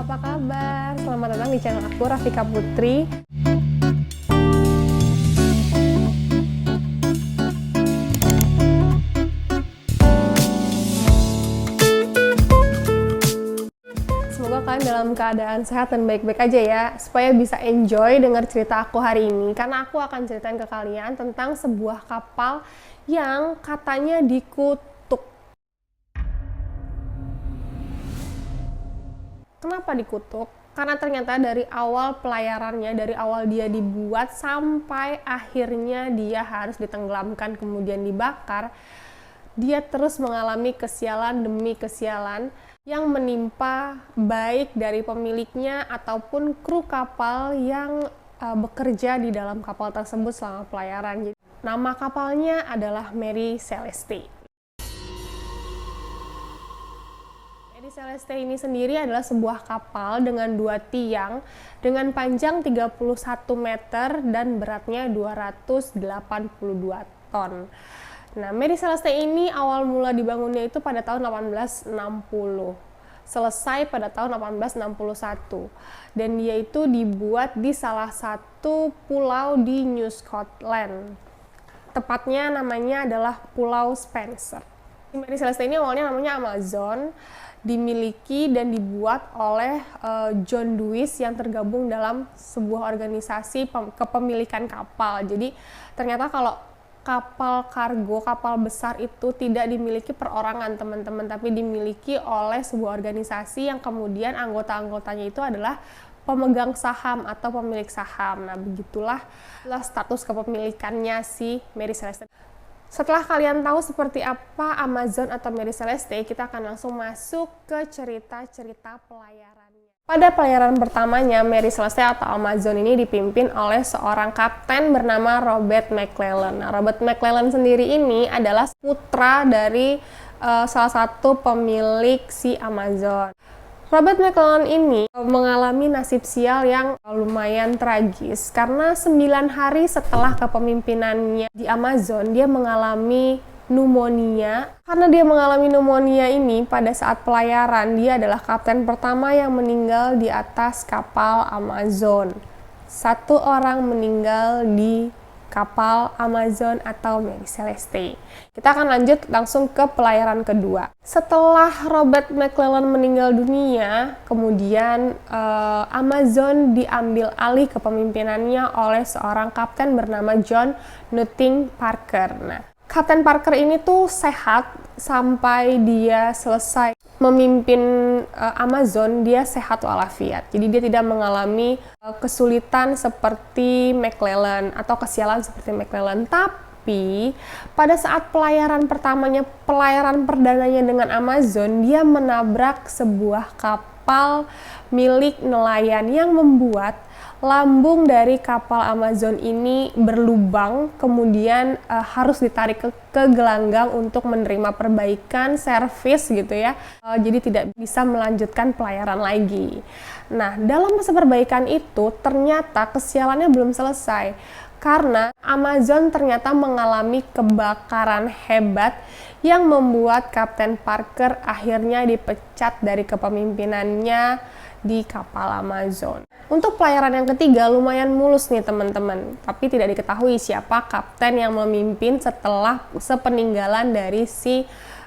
apa kabar? Selamat datang di channel aku, Rafika Putri. Semoga kalian dalam keadaan sehat dan baik-baik aja ya, supaya bisa enjoy dengar cerita aku hari ini. Karena aku akan ceritain ke kalian tentang sebuah kapal yang katanya dikutuk. Kenapa dikutuk? Karena ternyata dari awal pelayarannya, dari awal dia dibuat sampai akhirnya dia harus ditenggelamkan kemudian dibakar, dia terus mengalami kesialan demi kesialan yang menimpa baik dari pemiliknya ataupun kru kapal yang bekerja di dalam kapal tersebut selama pelayaran. Nama kapalnya adalah Mary Celeste. Mary Celeste ini sendiri adalah sebuah kapal dengan 2 tiang dengan panjang 31 meter dan beratnya 282 ton. Nah, Mary Celeste ini awal mula dibangunnya itu pada tahun 1860. Selesai pada tahun 1861. Dan dia itu dibuat di salah satu pulau di New Scotland. Tepatnya namanya adalah Pulau Spencer. Mary Celeste ini awalnya namanya Amazon, dimiliki dan dibuat oleh John Dewis yang tergabung dalam sebuah organisasi kepemilikan kapal. Jadi ternyata kalau kapal kargo, kapal besar itu tidak dimiliki perorangan teman-teman, tapi dimiliki oleh sebuah organisasi yang kemudian anggota-anggotanya itu adalah pemegang saham atau pemilik saham. Nah, begitulah status kepemilikannya si Mary Celeste. Setelah kalian tahu seperti apa Amazon atau Mary Celeste, kita akan langsung masuk ke cerita-cerita pelayarannya. Pada pelayaran pertamanya, Mary Celeste atau Amazon ini dipimpin oleh seorang kapten bernama Robert McClellan. Nah, Robert McClellan sendiri ini adalah putra dari salah satu pemilik si Amazon. Robert McClellan ini mengalami nasib sial yang lumayan tragis karena 9 hari setelah kepemimpinannya di Amazon, dia mengalami pneumonia. Karena dia mengalami pneumonia ini pada saat pelayaran, dia adalah kapten pertama yang meninggal di atas kapal Amazon. 1 orang meninggal di kapal Amazon atau Mary Celeste. Kita akan lanjut langsung ke pelayaran kedua. Setelah Robert McClellan meninggal dunia, kemudian Amazon diambil alih kepemimpinannya oleh seorang kapten bernama John Nutting Parker. Nah, Kapten Parker ini tuh sehat sampai dia selesai memimpin Amazon, dia sehat walafiat. Jadi dia tidak mengalami kesulitan seperti McClellan atau kesialan seperti McClellan. Tapi pada saat pelayaran pertamanya, pelayaran perdananya dengan Amazon, dia menabrak sebuah kapal milik nelayan yang membuat lambung dari kapal Amazon ini berlubang, kemudian harus ditarik ke gelanggang untuk menerima perbaikan, servis gitu ya. Jadi tidak bisa melanjutkan pelayaran lagi. Nah, dalam masa perbaikan itu ternyata kesialannya belum selesai. Karena Amazon ternyata mengalami kebakaran hebat yang membuat Kapten Parker akhirnya dipecat dari kepemimpinannya di kapal Amazon. Untuk pelayaran yang ketiga lumayan mulus nih teman-teman, tapi tidak diketahui siapa kapten yang memimpin setelah sepeninggalan dari si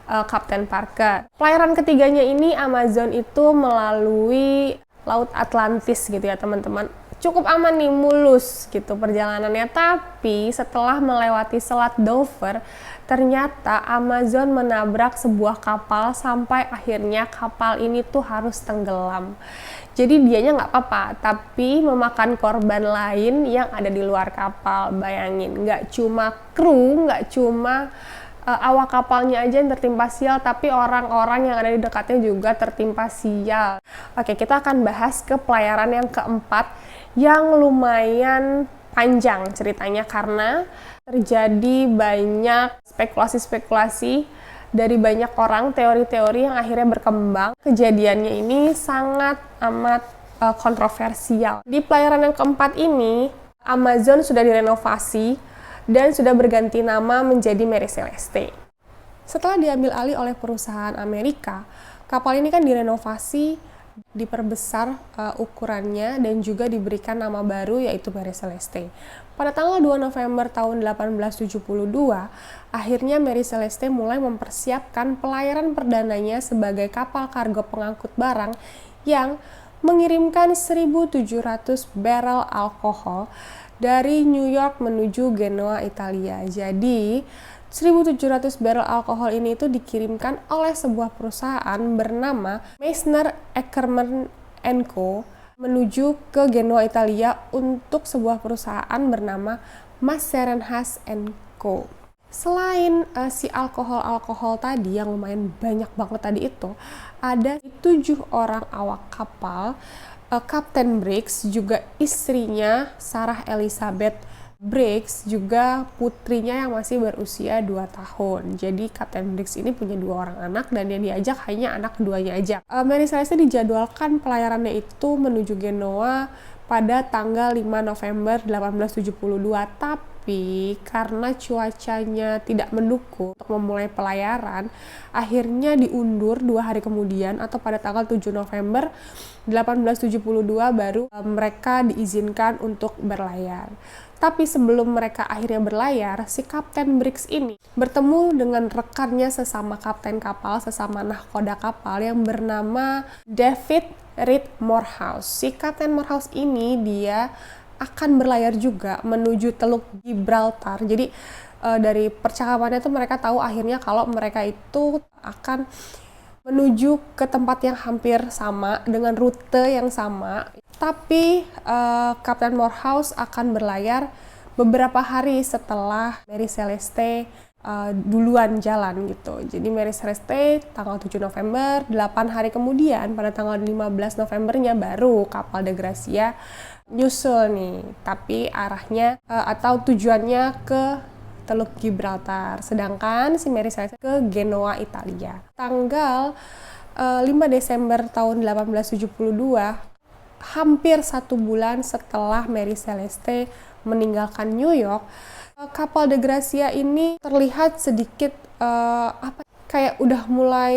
Kapten Parker. Pelayaran ketiganya ini Amazon itu melalui Laut Atlantis gitu ya teman-teman. Cukup aman nih, mulus gitu perjalanannya, tapi setelah melewati Selat Dover, ternyata Amazon menabrak sebuah kapal sampai akhirnya kapal ini tuh harus tenggelam. Jadi dianya nggak apa-apa, tapi memakan korban lain yang ada di luar kapal. Bayangin, nggak cuma kru, nggak cuma awak kapalnya aja yang tertimpa sial, tapi orang-orang yang ada di dekatnya juga tertimpa sial. Oke, kita akan bahas ke pelayaran yang keempat yang lumayan panjang ceritanya karena terjadi banyak spekulasi-spekulasi dari banyak orang, teori-teori yang akhirnya berkembang. Kejadiannya ini sangat amat kontroversial. Di pelayaran yang keempat ini, Amazon sudah direnovasi dan sudah berganti nama menjadi Mary Celeste. Setelah diambil alih oleh perusahaan Amerika, kapal ini kan direnovasi diperbesar ukurannya dan juga diberikan nama baru yaitu Mary Celeste. Pada tanggal 2 November tahun 1872, akhirnya Mary Celeste mulai mempersiapkan pelayaran perdananya sebagai kapal kargo pengangkut barang yang mengirimkan 1.700 barel alkohol dari New York menuju Genoa, Italia. Jadi 1.700 barel alkohol ini itu dikirimkan oleh sebuah perusahaan bernama Meissner Ackermann & Co. menuju ke Genoa, Italia untuk sebuah perusahaan bernama Masserenhaes & Co. Selain si alkohol tadi yang lumayan banyak banget tadi itu, ada 7 orang awak kapal, Kapten Briggs, juga istrinya Sarah Elizabeth Briggs, juga putrinya yang masih berusia 2 tahun. Jadi Kapten Briggs ini punya 2 orang anak dan yang diajak hanya anak keduanya aja. Mary Celeste dijadwalkan pelayarannya itu menuju Genoa pada tanggal 5 November 1872, tapi karena cuacanya tidak mendukung untuk memulai pelayaran, akhirnya diundur 2 hari kemudian atau pada tanggal 7 November 1872 baru mereka diizinkan untuk berlayar. Tapi sebelum mereka akhirnya berlayar, si Kapten Briggs ini bertemu dengan rekannya sesama kapten kapal, sesama nahkoda kapal yang bernama David Reed Morehouse. Si Kapten Morehouse ini dia akan berlayar juga menuju Teluk Gibraltar. Jadi dari percakapannya tuh mereka tahu akhirnya kalau mereka itu akan menuju ke tempat yang hampir sama dengan rute yang sama. Tapi Kapten Morehouse akan berlayar beberapa hari setelah Mary Celeste duluan jalan gitu. Jadi Mary Celeste tanggal 7 November, 8 hari kemudian pada tanggal 15 Novembernya baru kapal De Gracia nyusul nih. Tapi arahnya atau tujuannya ke Teluk Gibraltar. Sedangkan si Mary Celeste ke Genoa, Italia. Tanggal 5 Desember tahun 1872, hampir 1 bulan setelah Mary Celeste meninggalkan New York, kapal De Gracia ini terlihat sedikit kayak udah mulai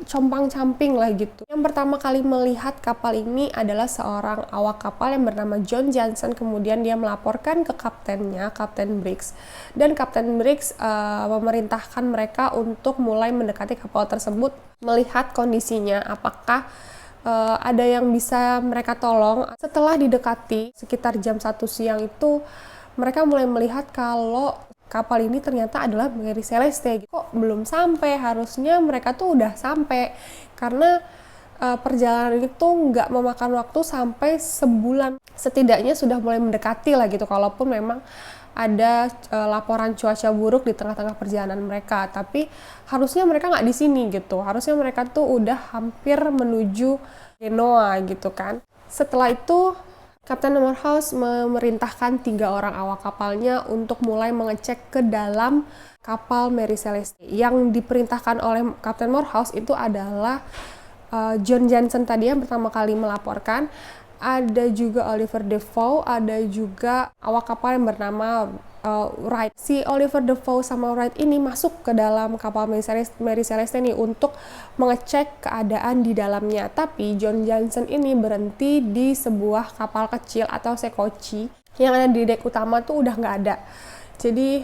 compang-camping lah gitu. Yang pertama kali melihat kapal ini adalah seorang awak kapal yang bernama John Johnson. Kemudian dia melaporkan ke kaptennya, Kapten Briggs. Dan Kapten Briggs memerintahkan mereka untuk mulai mendekati kapal tersebut, melihat kondisinya, apakah ada yang bisa mereka tolong. Setelah didekati sekitar jam 1 siang itu, mereka mulai melihat kalau kapal ini ternyata adalah Mary Celeste. Kok belum sampai? Harusnya mereka tuh udah sampai, karena perjalanan itu nggak memakan waktu sampai sebulan. Setidaknya sudah mulai mendekati lah gitu, kalaupun memang ada laporan cuaca buruk di tengah-tengah perjalanan mereka. Tapi harusnya mereka nggak di sini gitu. Harusnya mereka tuh udah hampir menuju Genoa gitu kan. Setelah itu Kapten Morehouse memerintahkan 3 orang awak kapalnya untuk mulai mengecek ke dalam kapal Mary Celeste. Yang diperintahkan oleh Kapten Morehouse itu adalah John Johnson tadi yang pertama kali melaporkan. Ada juga Oliver Defoe, ada juga awak kapal yang bernama Wright. Si Oliver Defoe sama Wright ini masuk ke dalam kapal Mary Celeste ini untuk mengecek keadaan di dalamnya. Tapi John Johnson ini berhenti di sebuah kapal kecil atau sekoci yang ada di dek utama tuh udah nggak ada. Jadi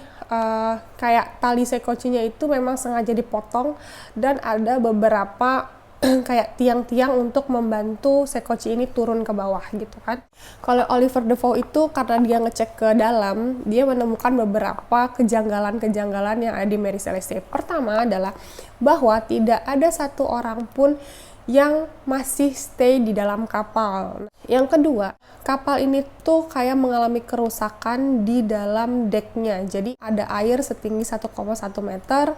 kayak tali sekocinya itu memang sengaja dipotong dan ada beberapa kayak tiang-tiang untuk membantu sekoci ini turun ke bawah gitu kan. Kalau Oliver Defoe itu karena dia ngecek ke dalam, dia menemukan beberapa kejanggalan-kejanggalan yang ada di Mary Celeste. Pertama adalah bahwa tidak ada 1 orang pun yang masih stay di dalam kapal. Yang kedua, kapal ini tuh kayak mengalami kerusakan di dalam deknya. Jadi ada air setinggi 1,1 meter,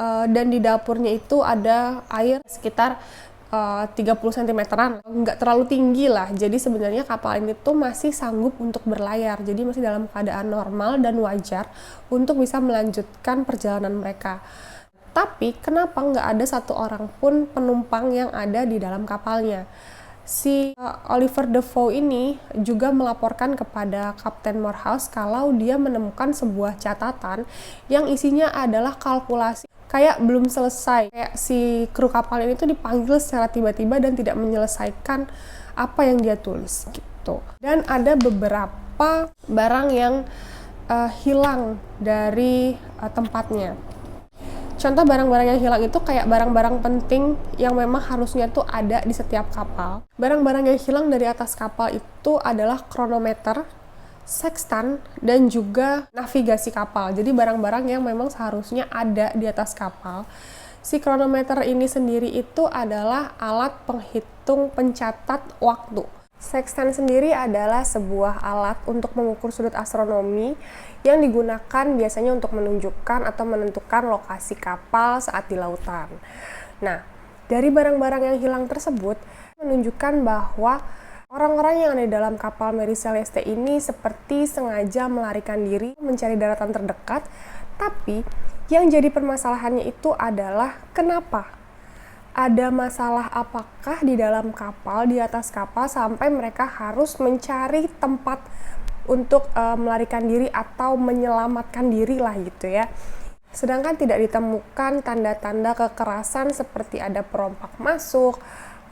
dan di dapurnya itu ada air sekitar 30 cm-an, nggak terlalu tinggi lah. Jadi sebenarnya kapal ini tuh masih sanggup untuk berlayar, jadi masih dalam keadaan normal dan wajar untuk bisa melanjutkan perjalanan mereka. Tapi kenapa nggak ada 1 orang pun penumpang yang ada di dalam kapalnya? Si Oliver Defoe ini juga melaporkan kepada Kapten Morehouse kalau dia menemukan sebuah catatan yang isinya adalah kayak belum selesai. Kayak si kru kapal ini tuh dipanggil secara tiba-tiba dan tidak menyelesaikan apa yang dia tulis gitu. Dan ada beberapa barang yang hilang dari tempatnya. Contoh barang-barang yang hilang itu kayak barang-barang penting yang memang harusnya tuh ada di setiap kapal. Barang-barang yang hilang dari atas kapal itu adalah kronometer, sextant, dan juga navigasi kapal. Jadi barang-barang yang memang seharusnya ada di atas kapal. Si kronometer ini sendiri itu adalah alat penghitung pencatat waktu. Sextant sendiri adalah sebuah alat untuk mengukur sudut astronomi yang digunakan biasanya untuk menunjukkan atau menentukan lokasi kapal saat di lautan. Nah, dari barang-barang yang hilang tersebut menunjukkan bahwa orang-orang yang ada di dalam kapal Mary Celeste ini seperti sengaja melarikan diri mencari daratan terdekat, tapi yang jadi permasalahannya itu adalah kenapa? Ada masalah apakah di dalam kapal, di atas kapal, sampai mereka harus mencari tempat untuk melarikan diri atau menyelamatkan diri lah gitu ya. Sedangkan tidak ditemukan tanda-tanda kekerasan seperti ada perompak masuk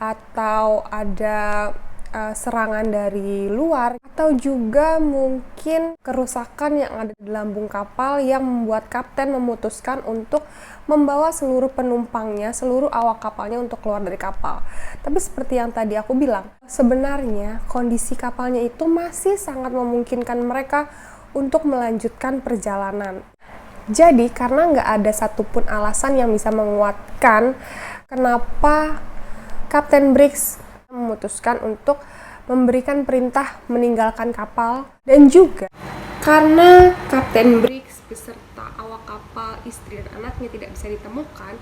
atau ada serangan dari luar, atau juga mungkin kerusakan yang ada di lambung kapal yang membuat kapten memutuskan untuk membawa seluruh penumpangnya, seluruh awak kapalnya untuk keluar dari kapal. Tapi seperti yang tadi aku bilang, sebenarnya kondisi kapalnya itu masih sangat memungkinkan mereka untuk melanjutkan perjalanan. Jadi karena nggak ada satupun alasan yang bisa menguatkan kenapa Kapten Briggs memutuskan untuk memberikan perintah meninggalkan kapal, dan juga karena Kapten Briggs beserta awak kapal, istri dan anaknya tidak bisa ditemukan,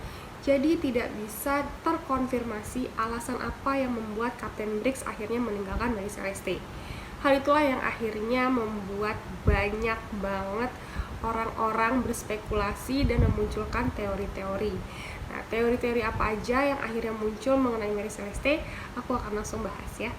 jadi tidak bisa terkonfirmasi alasan apa yang membuat Kapten Briggs akhirnya meninggalkan Mary Celeste. Hal itulah yang akhirnya membuat banyak banget orang-orang berspekulasi dan memunculkan teori-teori. Nah, teori-teori apa aja yang akhirnya muncul mengenai Mary Celeste, aku akan langsung bahas ya.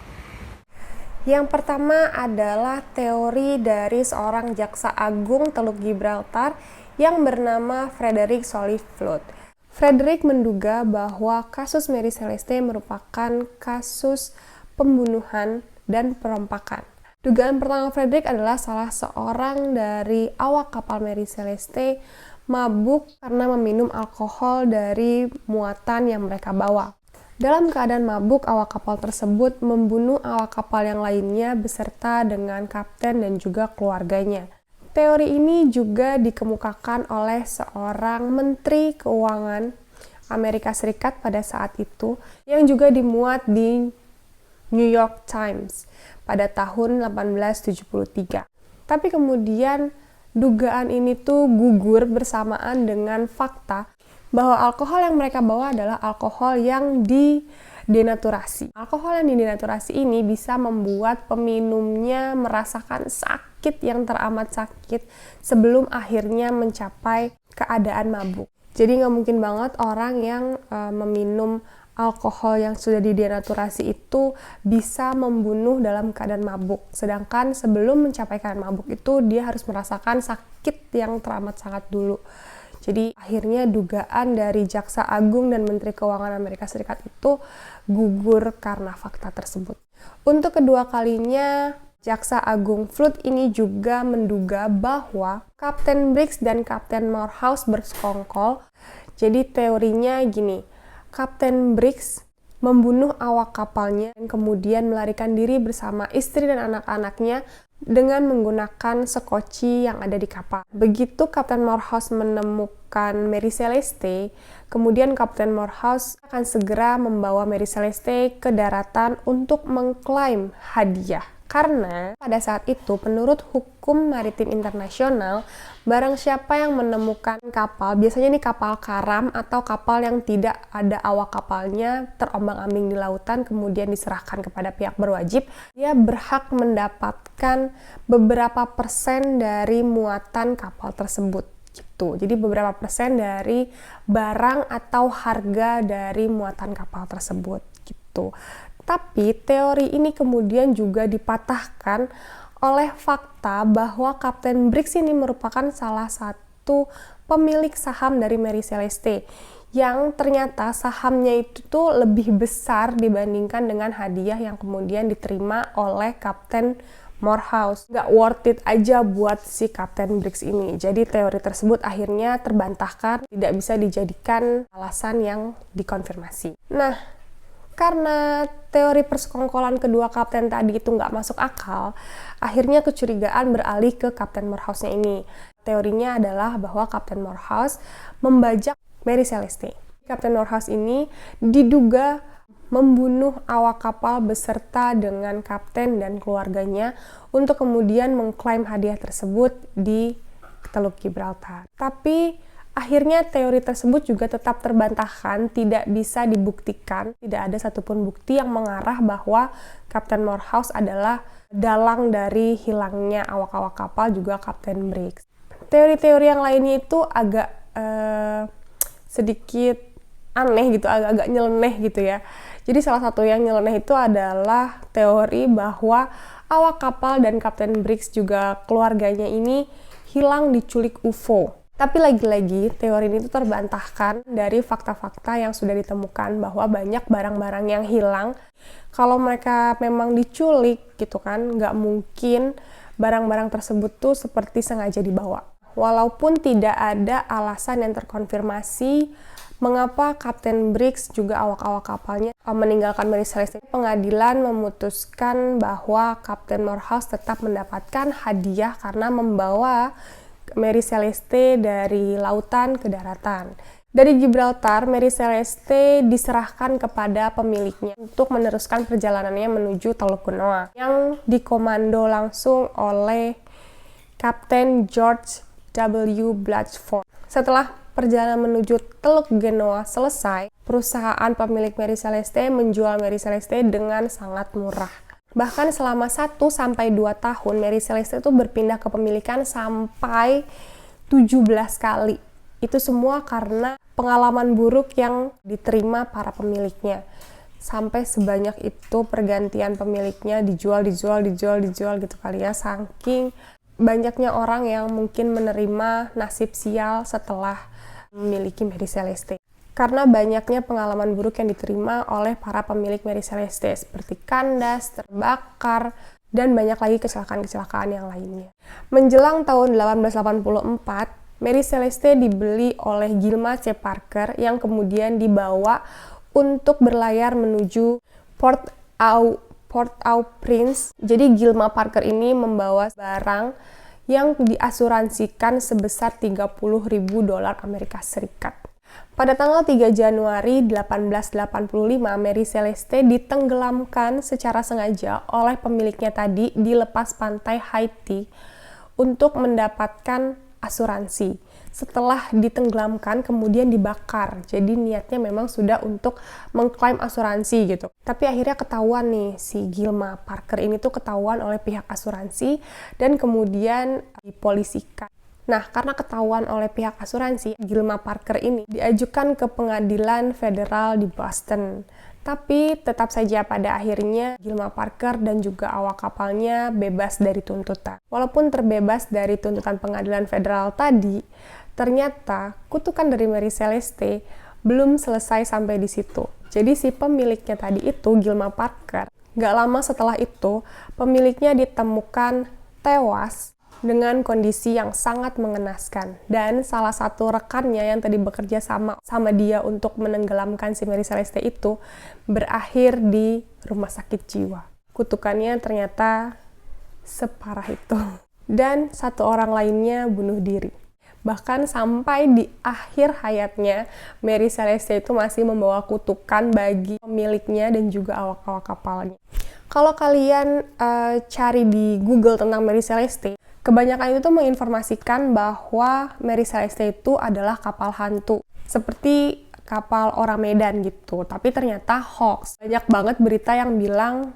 Yang pertama adalah teori dari seorang jaksa agung Teluk Gibraltar yang bernama Frederick Solly Flood. Frederick menduga bahwa kasus Mary Celeste merupakan kasus pembunuhan dan perompakan. Dugaan pertama Frederick adalah salah seorang dari awak kapal Mary Celeste mabuk karena meminum alkohol dari muatan yang mereka bawa. Dalam keadaan mabuk, awak kapal tersebut membunuh awak kapal yang lainnya beserta dengan kapten dan juga keluarganya. Teori ini juga dikemukakan oleh seorang menteri keuangan Amerika Serikat pada saat itu yang juga dimuat di New York Times pada tahun 1873. Tapi kemudian dugaan ini tuh gugur bersamaan dengan fakta bahwa alkohol yang mereka bawa adalah alkohol yang didenaturasi. Alkohol yang didenaturasi ini bisa membuat peminumnya merasakan sakit yang teramat sakit sebelum akhirnya mencapai keadaan mabuk. Jadi nggak mungkin banget orang yang meminum alkohol yang sudah didenaturasi itu bisa membunuh dalam keadaan mabuk. Sedangkan sebelum mencapai keadaan mabuk itu dia harus merasakan sakit yang teramat sangat dulu. Jadi akhirnya dugaan dari Jaksa Agung dan Menteri Keuangan Amerika Serikat itu gugur karena fakta tersebut. Untuk kedua kalinya, Jaksa Agung Flood ini juga menduga bahwa Kapten Briggs dan Kapten Morehouse bersekongkol. Jadi teorinya gini, Kapten Briggs membunuh awak kapalnya dan kemudian melarikan diri bersama istri dan anak-anaknya dengan menggunakan sekoci yang ada di kapal. Begitu Kapten Morehouse menemukan Mary Celeste, kemudian Kapten Morehouse akan segera membawa Mary Celeste ke daratan untuk mengklaim hadiah. Karena pada saat itu, menurut hukum maritim internasional, barang siapa yang menemukan kapal, biasanya ini kapal karam atau kapal yang tidak ada awak kapalnya, terombang-ambing di lautan, kemudian diserahkan kepada pihak berwajib, dia berhak mendapatkan beberapa persen dari muatan kapal tersebut. Gitu. Jadi beberapa persen dari barang atau harga dari muatan kapal tersebut. Gitu. Tapi teori ini kemudian juga dipatahkan oleh fakta bahwa Kapten Briggs ini merupakan salah satu pemilik saham dari Mary Celeste, yang ternyata sahamnya itu tuh lebih besar dibandingkan dengan hadiah yang kemudian diterima oleh Kapten Morehouse. Nggak worth it aja buat si Kapten Briggs ini. Jadi teori tersebut akhirnya terbantahkan, tidak bisa dijadikan alasan yang dikonfirmasi. Nah, karena teori persekongkolan kedua kapten tadi itu nggak masuk akal, akhirnya kecurigaan beralih ke Kapten Morehouse-nya ini. Teorinya adalah bahwa Kapten Morehouse membajak Mary Celeste. Kapten Morehouse ini diduga membunuh awak kapal beserta dengan kapten dan keluarganya untuk kemudian mengklaim hadiah tersebut di Teluk Gibraltar. Tapi akhirnya teori tersebut juga tetap terbantahkan, tidak bisa dibuktikan, tidak ada satupun bukti yang mengarah bahwa Kapten Morehouse adalah dalang dari hilangnya awak-awak kapal juga Kapten Briggs. Teori-teori yang lainnya itu agak sedikit aneh gitu, agak nyeleneh gitu ya. Jadi salah satu yang nyeleneh itu adalah teori bahwa awak kapal dan Kapten Briggs juga keluarganya ini hilang diculik UFO. Tapi lagi-lagi teori ini tuh terbantahkan dari fakta-fakta yang sudah ditemukan bahwa banyak barang-barang yang hilang. Kalau mereka memang diculik gitu kan, nggak mungkin barang-barang tersebut tuh seperti sengaja dibawa. Walaupun tidak ada alasan yang terkonfirmasi mengapa Kapten Briggs juga awak-awak kapalnya meninggalkan Mary Celeste, pengadilan memutuskan bahwa Kapten Morehouse tetap mendapatkan hadiah karena membawa Mary Celeste dari lautan ke daratan. Dari Gibraltar, Mary Celeste diserahkan kepada pemiliknya untuk meneruskan perjalanannya menuju Teluk Genoa yang dikomando langsung oleh Kapten George W. Blatchford. Setelah perjalanan menuju Teluk Genoa selesai, perusahaan pemilik Mary Celeste menjual Mary Celeste dengan sangat murah. Bahkan selama 1-2 tahun, Mary Celeste itu berpindah kepemilikan sampai 17 kali. Itu semua karena pengalaman buruk yang diterima para pemiliknya. Sampai sebanyak itu pergantian pemiliknya dijual gitu kali ya. Saking banyaknya orang yang mungkin menerima nasib sial setelah memiliki Mary Celeste. Karena banyaknya pengalaman buruk yang diterima oleh para pemilik Mary Celeste, seperti kandas, terbakar, dan banyak lagi kecelakaan-kecelakaan yang lainnya. Menjelang tahun 1884, Mary Celeste dibeli oleh Gilma C. Parker yang kemudian dibawa untuk berlayar menuju Port-au-Prince. Jadi Gilma Parker ini membawa barang yang diasuransikan sebesar $30.000 Amerika Serikat. Pada tanggal 3 Januari 1885, Mary Celeste ditenggelamkan secara sengaja oleh pemiliknya tadi di lepas pantai Haiti untuk mendapatkan asuransi. Setelah ditenggelamkan, kemudian dibakar. Jadi niatnya memang sudah untuk mengklaim asuransi gitu. Tapi akhirnya ketahuan nih, si Gilma Parker ini tuh ketahuan oleh pihak asuransi dan kemudian dipolisikan. Nah, karena ketahuan oleh pihak asuransi, Gilma Parker ini diajukan ke pengadilan federal di Boston. Tapi tetap saja pada akhirnya Gilma Parker dan juga awak kapalnya bebas dari tuntutan. Walaupun terbebas dari tuntutan pengadilan federal tadi, ternyata kutukan dari Mary Celeste belum selesai sampai di situ. Jadi si pemiliknya tadi itu, Gilma Parker, nggak lama setelah itu, pemiliknya ditemukan tewas dengan kondisi yang sangat mengenaskan. Dan salah satu rekannya yang tadi bekerja sama dia untuk menenggelamkan si Mary Celeste itu berakhir di rumah sakit jiwa. Kutukannya ternyata separah itu. Dan satu orang lainnya bunuh diri. Bahkan sampai di akhir hayatnya, Mary Celeste itu masih membawa kutukan bagi pemiliknya dan juga awak-awak kapalnya. Kalau kalian cari di Google tentang Mary Celeste, kebanyakan itu menginformasikan bahwa Mary Celeste itu adalah kapal hantu, seperti kapal orang Medan gitu. Tapi ternyata hoax. Banyak banget berita yang bilang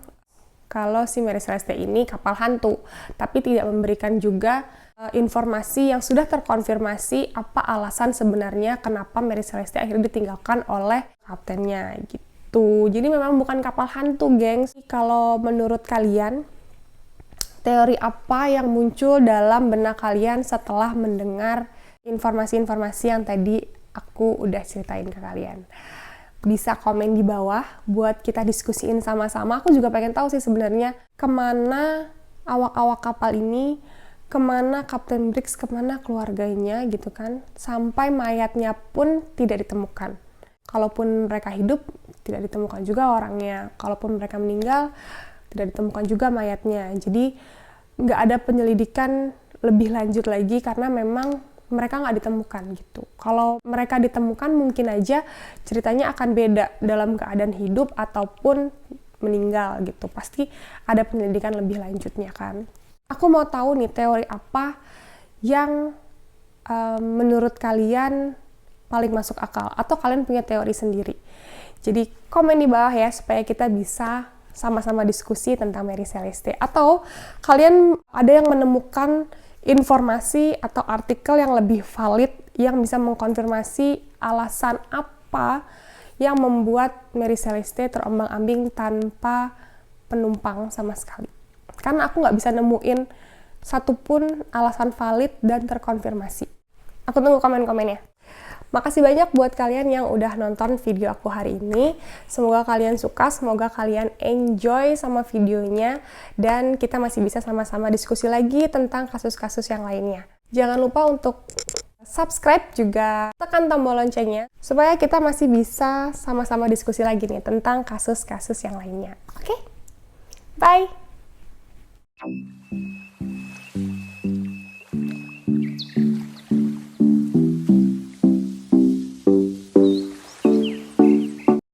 kalau si Mary Celeste ini kapal hantu, tapi tidak memberikan juga informasi yang sudah terkonfirmasi apa alasan sebenarnya kenapa Mary Celeste akhirnya ditinggalkan oleh kaptennya gitu. Jadi memang bukan kapal hantu, gengs. Kalau menurut kalian, teori apa yang muncul dalam benak kalian setelah mendengar informasi-informasi yang tadi aku udah ceritain ke kalian. Bisa komen di bawah buat kita diskusiin sama-sama. Aku juga pengen tahu sih sebenarnya kemana awak-awak kapal ini, kemana Kapten Briggs, kemana keluarganya gitu kan, sampai mayatnya pun tidak ditemukan. Kalaupun mereka hidup, tidak ditemukan juga orangnya. Kalaupun mereka meninggal, tidak ditemukan juga mayatnya. Jadi nggak ada penyelidikan lebih lanjut lagi karena memang mereka nggak ditemukan gitu. Kalau mereka ditemukan mungkin aja ceritanya akan beda dalam keadaan hidup ataupun meninggal gitu. Pasti ada penyelidikan lebih lanjutnya kan. Aku mau tahu nih teori apa yang menurut kalian paling masuk akal atau kalian punya teori sendiri. Jadi komen di bawah ya supaya kita bisa sama-sama diskusi tentang Mary Celeste. Atau kalian ada yang menemukan informasi atau artikel yang lebih valid yang bisa mengkonfirmasi alasan apa yang membuat Mary Celeste terombang-ambing tanpa penumpang sama sekali. Karena aku nggak bisa nemuin satupun alasan valid dan terkonfirmasi. Aku tunggu komen-komennya. Makasih banyak buat kalian yang udah nonton video aku hari ini. Semoga kalian suka, semoga kalian enjoy sama videonya, dan kita masih bisa sama-sama diskusi lagi tentang kasus-kasus yang lainnya. Jangan lupa untuk subscribe, juga tekan tombol loncengnya, supaya kita masih bisa sama-sama diskusi lagi nih tentang kasus-kasus yang lainnya. Oke? Bye!